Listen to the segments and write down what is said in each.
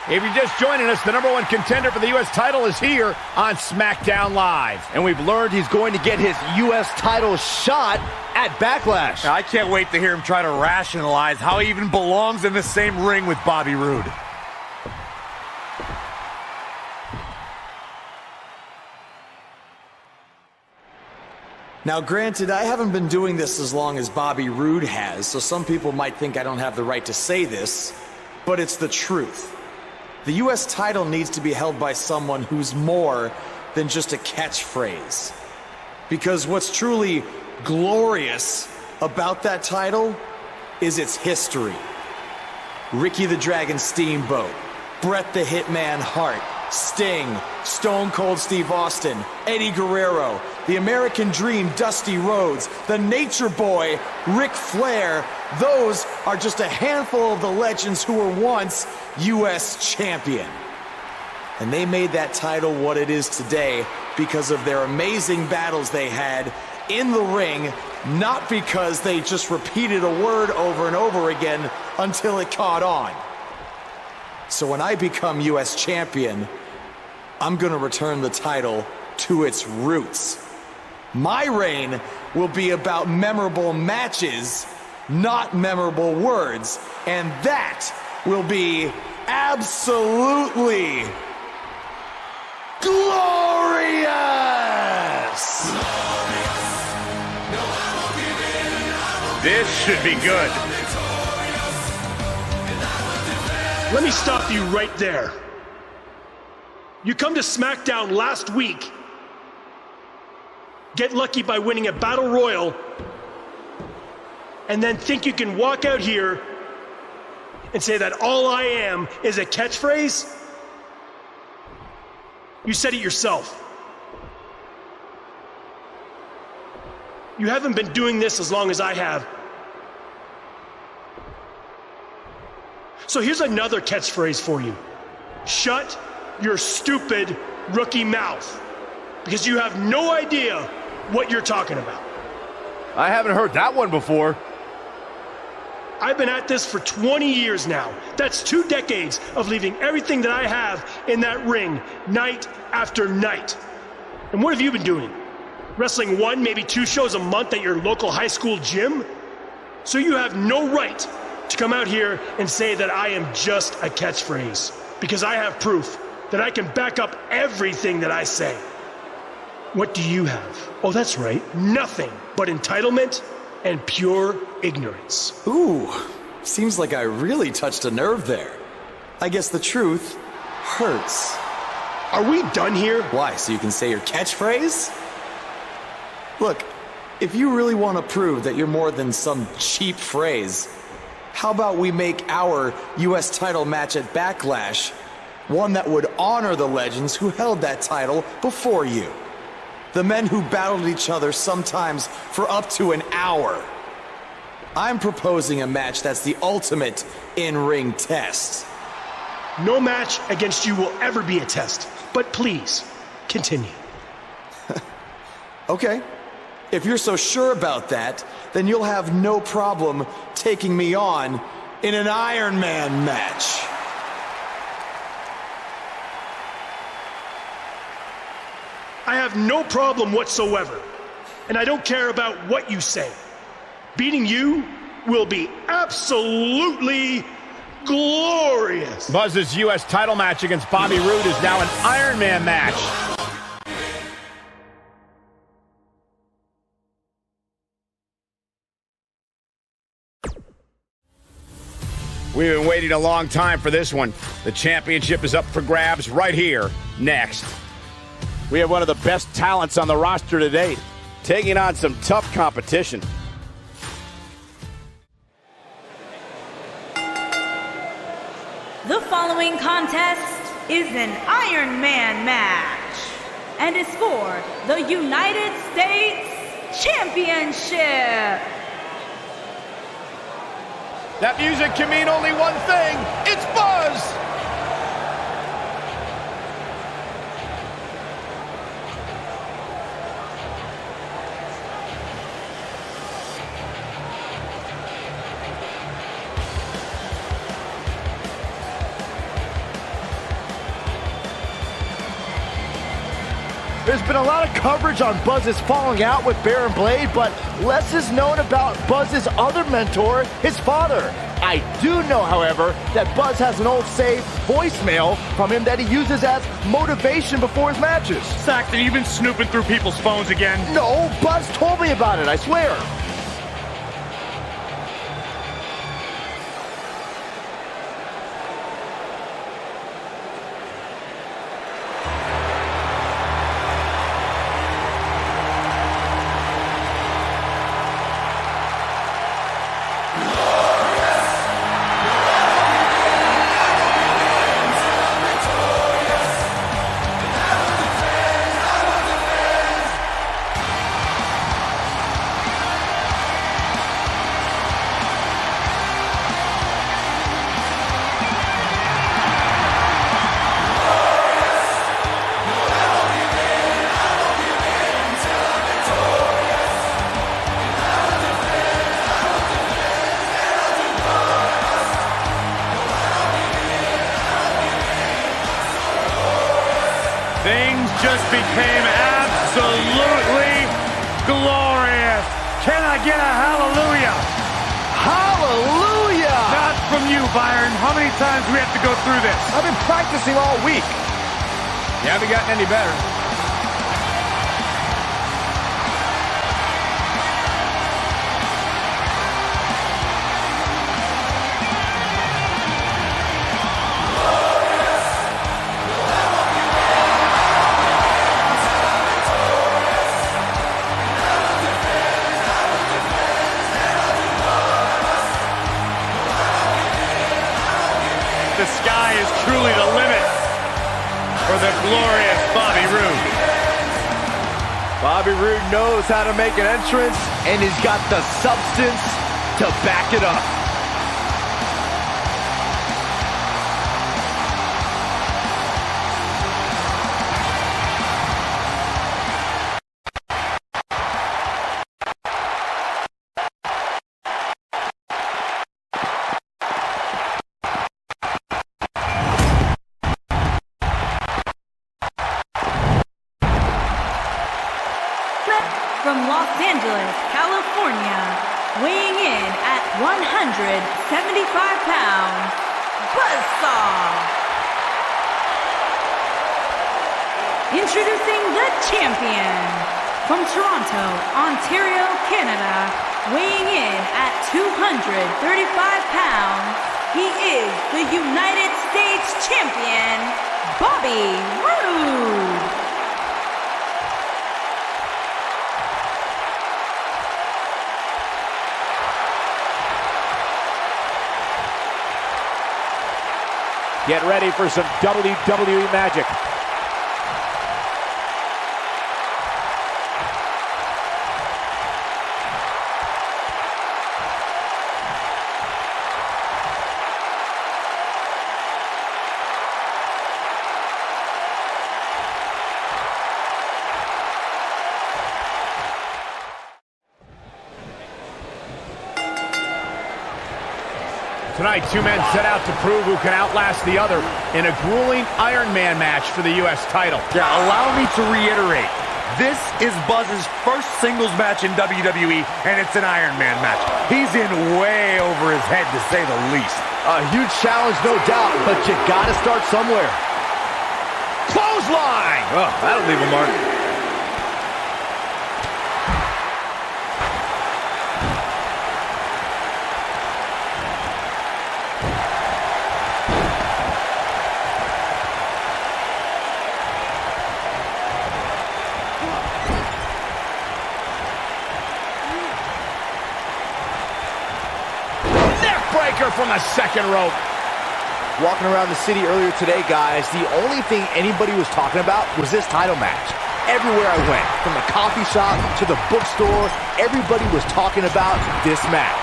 If you're just joining us, the #1 contender for the U.S. title is here on SmackDown Live. And we've learned he's going to get his U.S. title shot at Backlash. I can't wait to hear him try to rationalize how he even belongs in the same ring with Bobby Roode. Now, granted, I haven't been doing this as long as Bobby Roode has, so some people might think I don't have the right to say this, but it's the truth. The U.S. title needs to be held by someone who's more than just a catchphrase. Because what's truly glorious about that title is its history. Ricky the Dragon Steamboat, Bret the Hitman Hart, Sting, Stone Cold Steve Austin, Eddie Guerrero, the American Dream Dusty Rhodes, the Nature Boy Ric Flair. Those are just a handful of the legends who were once U.S. champion. And they made that title what it is today because of their amazing battles they had in the ring, not because they just repeated a word over and over again until it caught on. So when I become U.S. champion, I'm gonna return the title to its roots. My reign will be about memorable matches, not memorable words, and that will be absolutely glorious! This should be good. Let me stop you right there. You come to SmackDown last week, get lucky by winning a Battle Royal, and then think you can walk out here and say that all I am is a catchphrase? You said it yourself. You haven't been doing this as long as I have. So here's another catchphrase for you. Shut your stupid rookie mouth, because you have no idea what you're talking about. I haven't heard that one before. I've been at this for 20 years now. That's 2 decades of leaving everything that I have in that ring night after night. And what have you been doing? Wrestling 1, maybe 2 shows a month at your local high school gym? So you have no right to come out here and say that I am just a catchphrase, because I have proof that I can back up everything that I say. What do you have? Oh, that's right, nothing but entitlement and pure ignorance. Ooh, seems like I really touched a nerve there. I guess the truth hurts. Are we done here? Why, so you can say your catchphrase? Look, if you really want to prove that you're more than some cheap phrase, how about we make our U.S. title match at Backlash one that would honor the legends who held that title before you? The men who battled each other sometimes for up to an hour. I'm proposing a match that's the ultimate in-ring test. No match against you will ever be a test, but please, continue. Okay. If you're so sure about that, then you'll have no problem taking me on in an Iron Man match. I have no problem whatsoever, and I don't care about what you say. Beating you will be absolutely glorious. Buzz's U.S. title match against Bobby Roode is now an Iron Man match. We've been waiting a long time for this one. The championship is up for grabs right here, next. We have one of the best talents on the roster to date, taking on some tough competition. The following contest is an Iron Man match and is for the United States Championship. That music can mean only one thing. It's Buzz! There's been a lot of coverage on Buzz's falling out with Baron Blade, but less is known about Buzz's other mentor, his father. I do know, however, that Buzz has an old saved voicemail from him that he uses as motivation before his matches. Saxton, you've been snooping through people's phones again? No, Buzz told me about it, I swear. Things just became absolutely glorious. Can I get a hallelujah? Hallelujah! Not from you, Byron. How many times do we have to go through this? I've been practicing all week. You haven't gotten any better. The sky is truly the limit for the glorious Bobby Roode. Bobby Roode knows how to make an entrance, and he's got the substance to back it up. From Los Angeles, California, weighing in at 175 pounds, Buzzsaw. Introducing the champion. From Toronto, Ontario, Canada, weighing in at 235 pounds, he is the United States champion, Bobby Roode. Get ready for some WWE magic. Tonight, two men set out to prove who can outlast the other in a grueling Iron Man match for the U.S. title. Yeah, allow me to reiterate. This is Buzz's first singles match in WWE, and it's an Iron Man match. He's in way over his head, to say the least. A huge challenge, no doubt, but you gotta start somewhere. Clothesline! Oh, that'll leave a mark. From the second rope. Walking around the city earlier today, guys, the only thing anybody was talking about was this title match. Everywhere I went, from the coffee shop to the bookstore, everybody was talking about this match.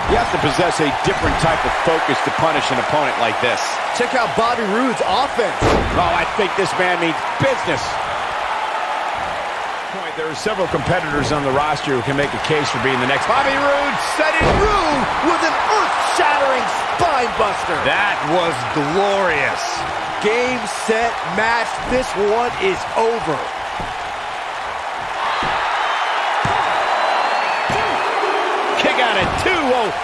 You have to possess a different type of focus to punish an opponent like this. Check out Bobby Roode's offense. Oh, I think this man means business. There are several competitors on the roster who can make a case for being the next Bobby Roode. Setting Roode with an earth-shattering spine buster. That was glorious. Game, set, match. This one is over.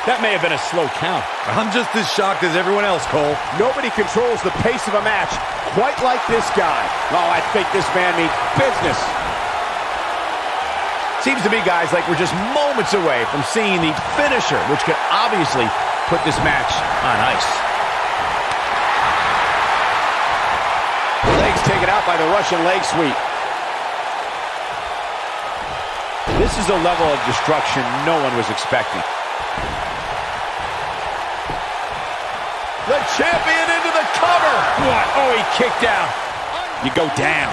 That may have been a slow count. I'm just as shocked as everyone else, Cole. Nobody controls the pace of a match quite like this guy. Oh, I think this man means business. Seems to me, guys, like we're just moments away from seeing the finisher, which could obviously put this match on ice. Legs taken out by the Russian leg sweep. This is a level of destruction no one was expecting. The champion into the cover. What? Oh, he kicked out. You go down.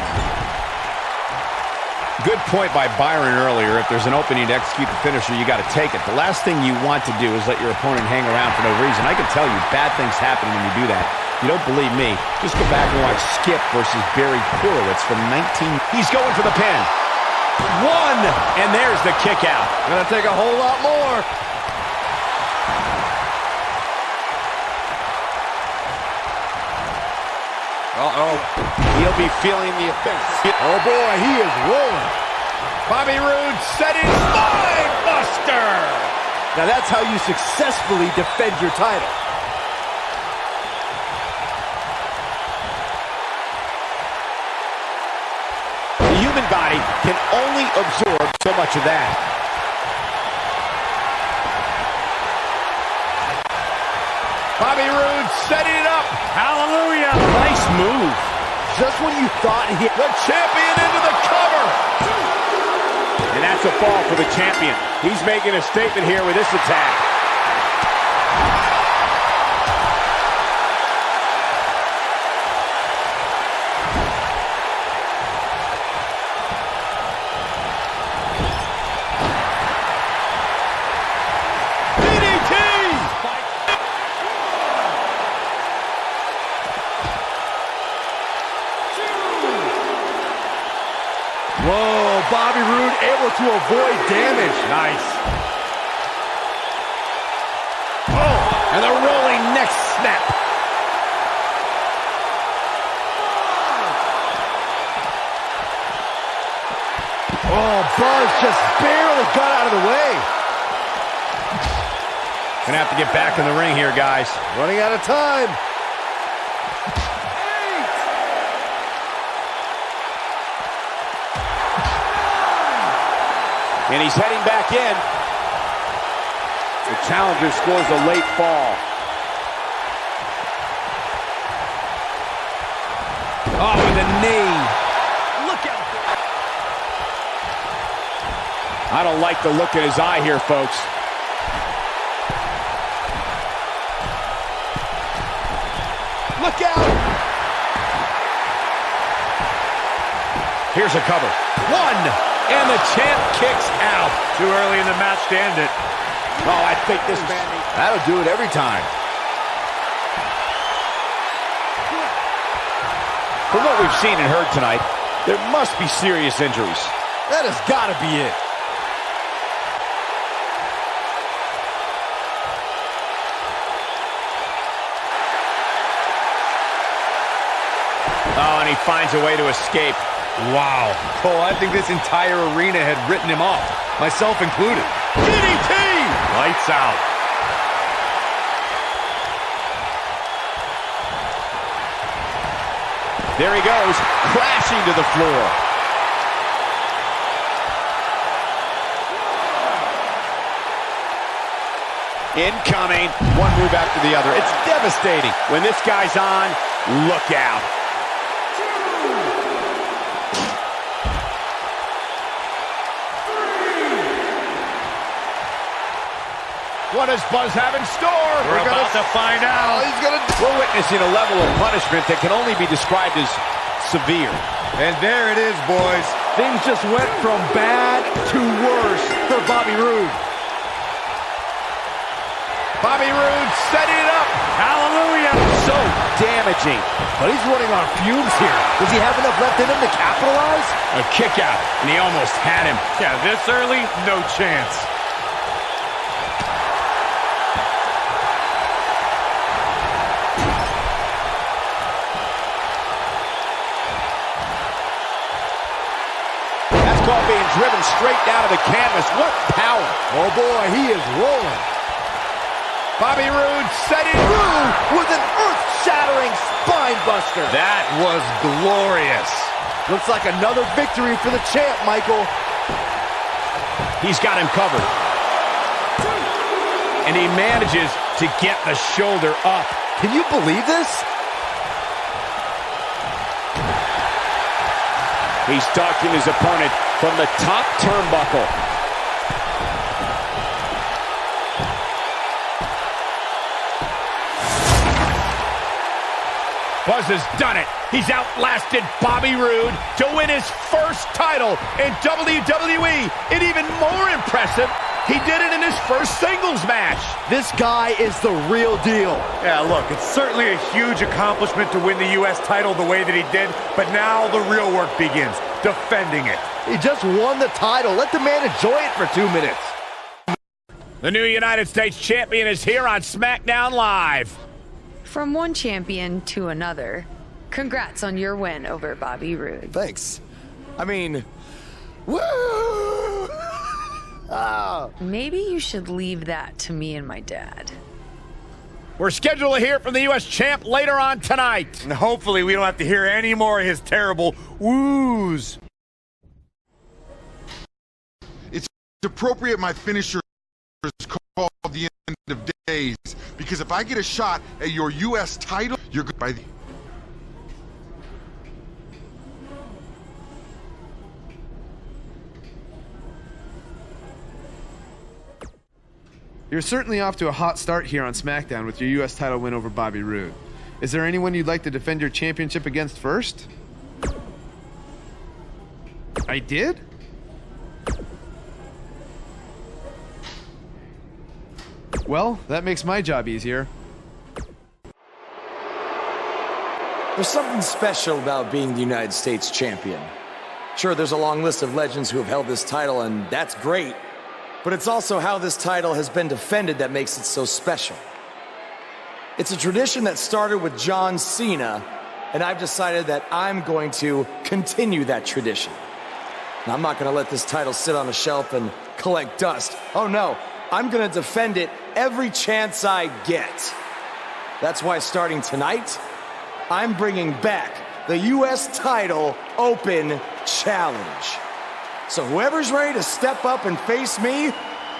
Good point by Byron earlier. If there's an opening to execute the finisher, you got to take it. The last thing you want to do is let your opponent hang around for no reason. I can tell you, bad things happen when you do that. You don't believe me? Just go back and watch Skip versus Barry Horowitz from 19. He's going for the pin. One, and there's the kick out. Gonna take a whole lot more. Uh-oh. He'll be feeling the effects. Oh boy, he is rolling. Bobby Roode setting spine buster. Now that's how you successfully defend your title. The human body can only absorb so much of that. Bobby Roode setting it up. Hallelujah. Nice move. Just when you thought he... The champion into the cover. And that's a fall for the champion. He's making a statement here with this attack. Whoa, Bobby Roode able to avoid damage. Nice. Oh, and the rolling neck snap. Oh, Buzz just barely got out of the way. Gonna have to get back in the ring here, guys. Running out of time. And he's heading back in. The challenger scores a late fall. Oh, with a knee. Look out. I don't like the look in his eye here, folks. Look out. Here's a cover. One. And the champ kicks out. Too early in the match to end it. Oh, I think this man... That'll do it every time. From what we've seen and heard tonight, there must be serious injuries. That has got to be it. Oh, and he finds a way to escape. Wow. Cole, I think this entire arena had written him off, myself included. DDT! Lights out. There he goes, crashing to the floor. Incoming, one move after the other. It's devastating. When this guy's on, look out. What does Buzz have in store? We're about to find out. We're witnessing a level of punishment that can only be described as severe. And there it is, boys. Things just went from bad to worse for Bobby Roode. Bobby Roode setting it up. Hallelujah. So damaging. But he's running on fumes here. Does he have enough left in him to capitalize? A kick out, and he almost had him. Yeah, this early, no chance. Being driven straight down to the canvas. What power. Oh boy, he is rolling. Bobby Roode setting With an earth-shattering spine buster. That was glorious. Looks like another victory for the champ, Michael. He's got him covered. And he manages to get the shoulder up. Can you believe this? He's stalking his opponent from the top turnbuckle. Buzz has done it. He's outlasted Bobby Roode to win his first title in WWE. And even more impressive, he did it in his first singles match. This guy is the real deal. Yeah, look, it's certainly a huge accomplishment to win the U.S. title the way that he did, but now the real work begins, defending it. He just won the title. Let the man enjoy it for 2 minutes. The new United States champion is here on SmackDown Live. From one champion to another, congrats on your win over Bobby Roode. Thanks. I mean, woo! Maybe you should leave that to me and my dad. We're scheduled to hear from the U.S. champ later on tonight. And hopefully we don't have to hear any more of his terrible woos. It's appropriate my finisher is called the end of days, because if I get a shot at your U.S. title, you're good by the... You're certainly off to a hot start here on SmackDown with your U.S. title win over Bobby Roode. Is there anyone you'd like to defend your championship against first? I did? Well, that makes my job easier. There's something special about being the United States champion. Sure, there's a long list of legends who have held this title, and that's great. But it's also how this title has been defended that makes it so special. It's a tradition that started with John Cena, and I've decided that I'm going to continue that tradition. Now, I'm not going to let this title sit on a shelf and collect dust. Oh no, I'm going to defend it every chance I get. That's why starting tonight, I'm bringing back the U.S. Title Open Challenge. So whoever's ready to step up and face me,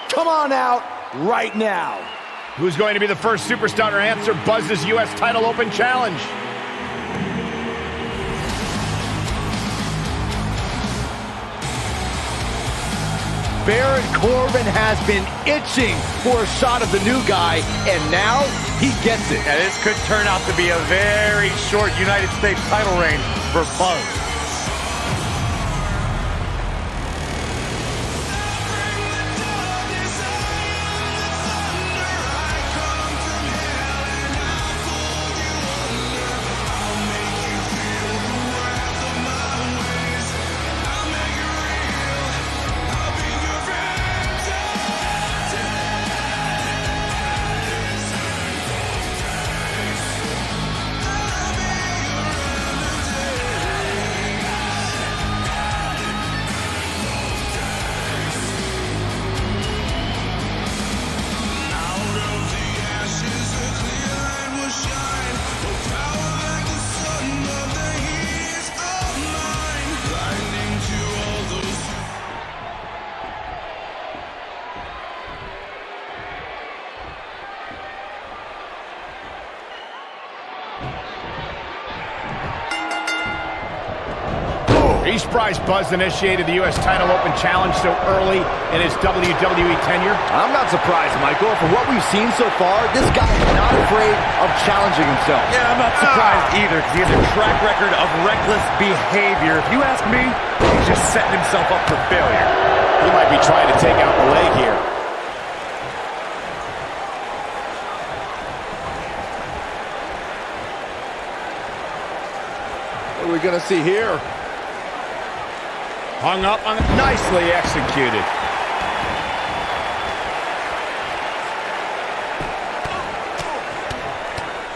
come on out right now. Who's going to be the first superstar to answer Buzz's U.S. Title Open Challenge? Baron Corbin has been itching for a shot of the new guy, and now he gets it. Yeah, this could turn out to be a very short United States title reign for Buzz. Are you surprised Buzz initiated the U.S. Title Open Challenge so early in his WWE tenure? I'm not surprised, Michael. For what we've seen so far, this guy is not afraid of challenging himself. Yeah, I'm not surprised either, because he has a track record of reckless behavior. If you ask me, he's just setting himself up for failure. He might be trying to take out the leg here. What are we going to see here? Hung up on it. Nicely executed.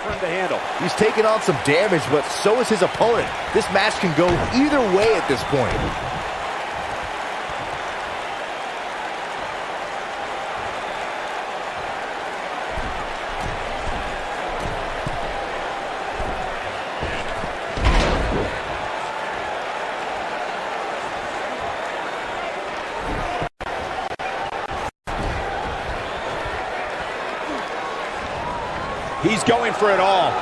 Turn to handle. He's taking on some damage, but so is his opponent. This match can go either way at this point. He's going for it all.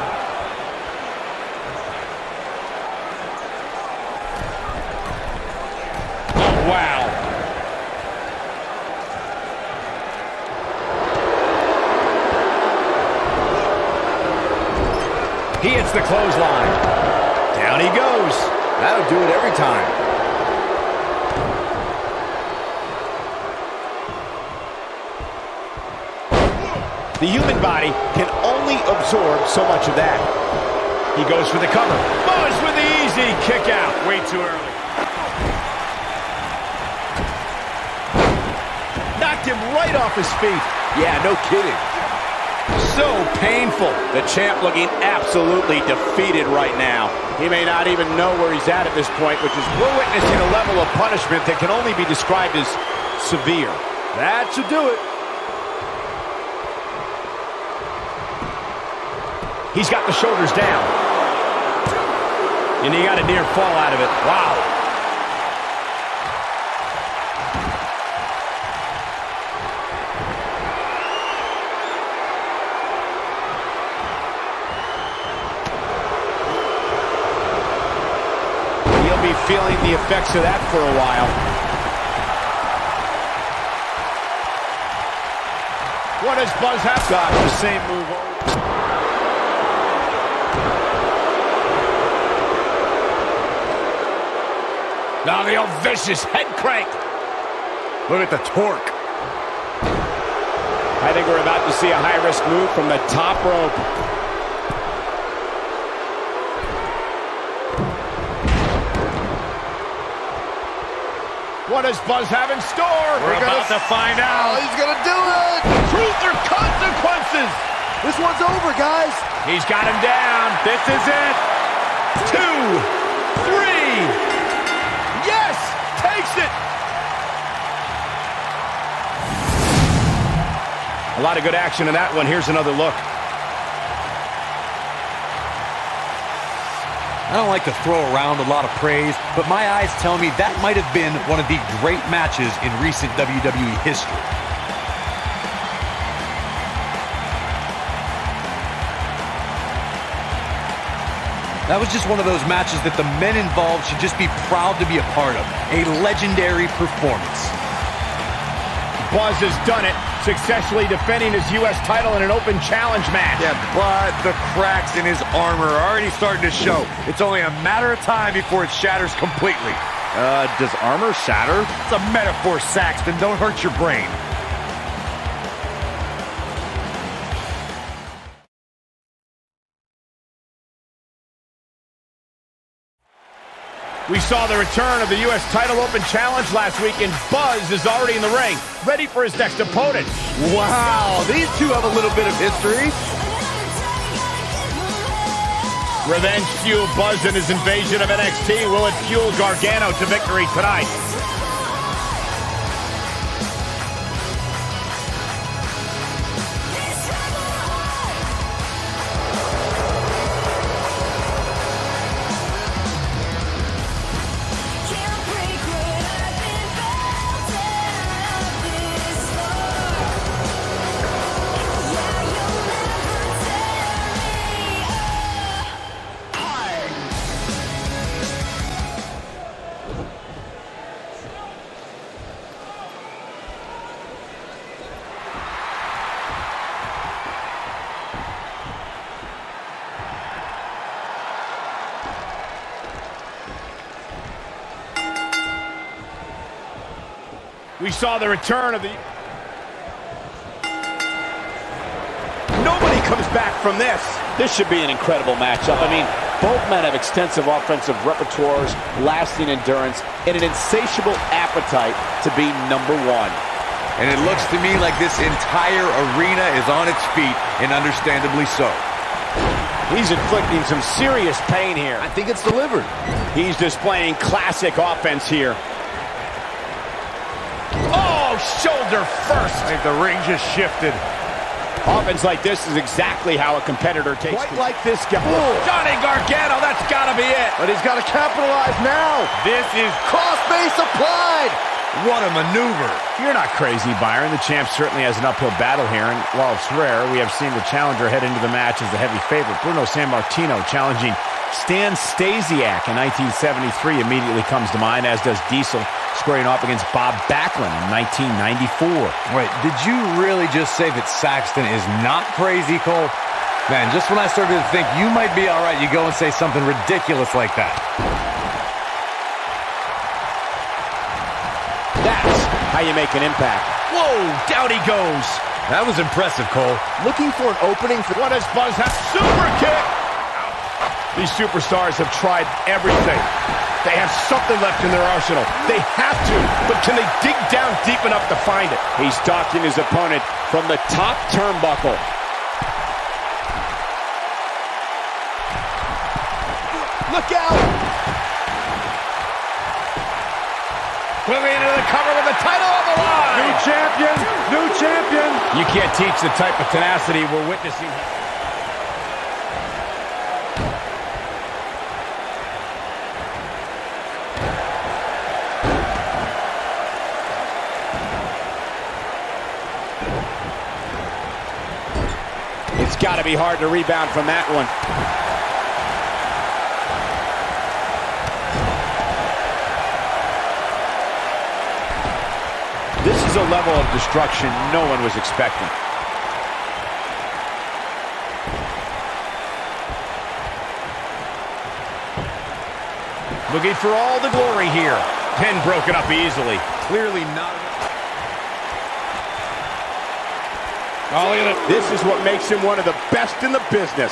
Oh, wow. He hits the clothesline. Down he goes. That'll do it every time. The human body can only absorb so much of that. He goes for the cover. Buzz with the easy kick out. Way too early. Knocked him right off his feet. Yeah, no kidding. So painful. The champ looking absolutely defeated right now. He may not even know where he's at this point, which is we're witnessing a level of punishment that can only be described as severe. That should do it. He's got the shoulders down. And he got a near fall out of it. Wow. He'll be feeling the effects of that for a while. What does Buzz have? Got the same move over. Now the old vicious head crank. Look at the torque. I think we're about to see a high-risk move from the top rope. What does Buzz have in store? We're about to find out. Oh, he's gonna do it! Truth or consequences? This one's over, guys. He's got him down. This is it. 2, 3. Yes! Takes it! A lot of good action in that one. Here's another look. I don't like to throw around a lot of praise, but my eyes tell me that might have been one of the great matches in recent WWE history. That was just one of those matches that the men involved should just be proud to be a part of. A legendary performance. Buzz has done it, successfully defending his U.S. title in an open challenge match. Yeah, but the cracks in his armor are already starting to show. It's only a matter of time before it shatters completely. Does armor shatter? It's a metaphor, Saxton. Don't hurt your brain. We saw the return of the U.S. title open challenge last week, and Buzz is already in the ring, ready for his next opponent. Wow, these two have a little bit of history. Revenge fueled Buzz in his invasion of NXT. Will it fuel Gargano to victory tonight? We saw the return of the... Nobody comes back from this. This should be an incredible matchup. I mean, both men have extensive offensive repertoires, lasting endurance, and an insatiable appetite to be number one. And it looks to me like this entire arena is on its feet, and understandably so. He's inflicting some serious pain here. I think it's delivered. He's displaying classic offense here. Oh, shoulder first. I think the ring just shifted. Offense like this is exactly how a competitor takes Quite like this guy. Johnny Gargano, that's got to be it. But he's got to capitalize now. This is Crossface applied. What a maneuver. You're not crazy, Byron. The champ certainly has an uphill battle here, and while it's rare, we have seen the challenger head into the match as the heavy favorite. Bruno Sammartino challenging Stan Stasiak in 1973 immediately comes to mind, as does Diesel squaring off against Bob Backlund in 1994. Wait, did you really just say that Saxton is not crazy, Cole? Man, just when I started to think you might be all right, you go and say something ridiculous like that. That's how you make an impact. Whoa, down he goes. That was impressive, Cole. Looking for an opening for... What does Buzz have? Super kick! These superstars have tried everything. They have something left in their arsenal. They have to, but can they dig down deep enough to find it? He's stalking his opponent from the top turnbuckle. Look out! Moving into the cover with the title on the line. New champion! New champion! You can't teach the type of tenacity we're witnessing. It's got to be hard to rebound from that one. This is a level of destruction no one was expecting. Looking for all the glory here. Pin broken up easily. Clearly not. Oh, look at it. This is what makes him one of the best in the business.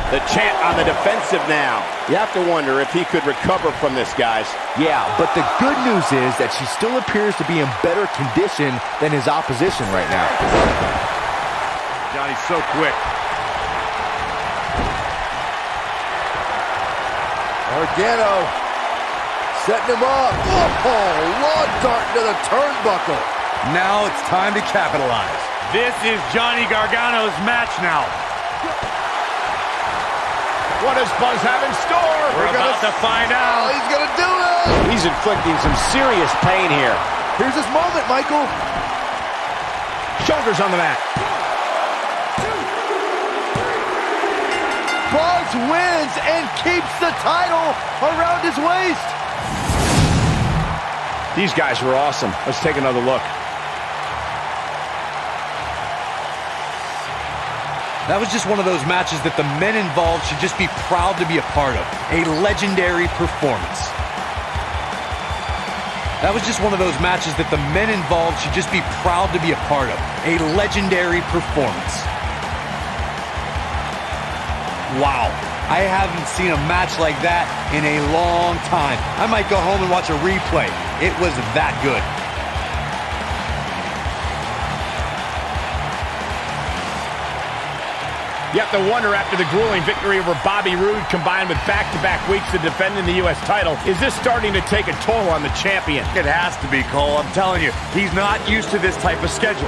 The champ on the defensive now. You have to wonder if he could recover from this, guys. Yeah, but the good news is that she still appears to be in better condition than his opposition right now. Johnny's so quick. Organo setting him up. Oh, long dart to the turnbuckle. Now it's time to capitalize. This is Johnny Gargano's match now. What does Buzz have in store? We're about to find out. He's gonna do it. He's inflicting some serious pain here. Here's his moment, Michael. Shoulders on the mat. Buzz wins and keeps the title around his waist. These guys were awesome. Let's take another look. That was just one of those matches that the men involved should just be proud to be a part of. A legendary performance. That was just one of those matches that the men involved should just be proud to be a part of. A legendary performance. Wow. I haven't seen a match like that in a long time. I might go home and watch a replay. It was that good. You have to wonder, after the grueling victory over Bobby Roode combined with back-to-back weeks of defending the U.S. title, is this starting to take a toll on the champion? It has to be, Cole. I'm telling you, he's not used to this type of schedule.